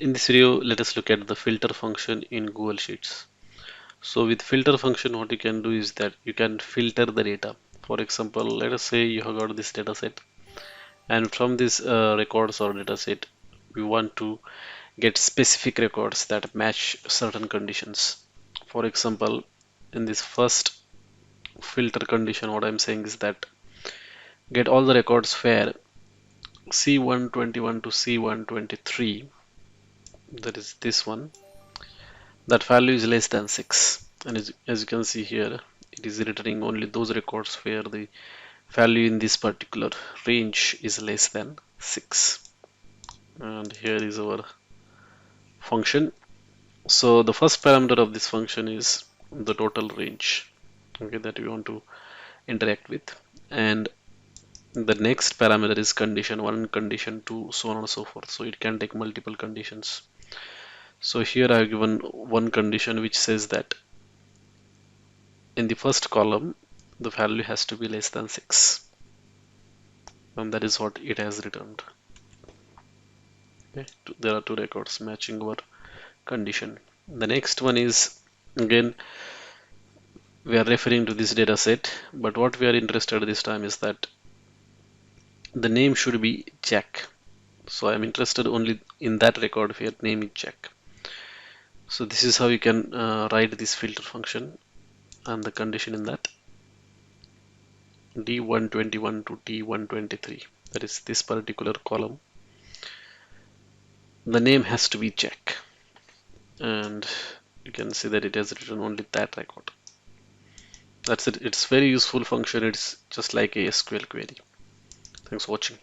In this video, let us look at the filter function in Google Sheets. So with filter function, what you can do is that you can filter the data. For example, let us say you have got this data set, and from this records or data set, we want to get specific records that match certain conditions. For example, in this first filter condition, what I'm saying is that get all the records where C121 to C123, that is this one, that value is less than 6, and as you can see here, it is returning only those records where the value in this particular range is less than 6. And here is our function. So the first parameter of this function is the total range, okay, that we want to interact with, and the next parameter is condition 1, condition 2, so on and so forth. So it can take multiple conditions. So here I have given one condition which says that in the first column the value has to be less than 6, and that is what it has returned. Okay. There are two records matching our condition. The next one is, again, we are referring to this data set, but what we are interested this time is that the name should be Jack. So I'm interested only in that record where name is Jack. So this is how you can write this filter function, and the condition in that D121 to D123, that is this particular column, the name has to be Jack, and you can see that it has written only that record. That's it. It's very useful function. It's just like a SQL query. Thanks for watching.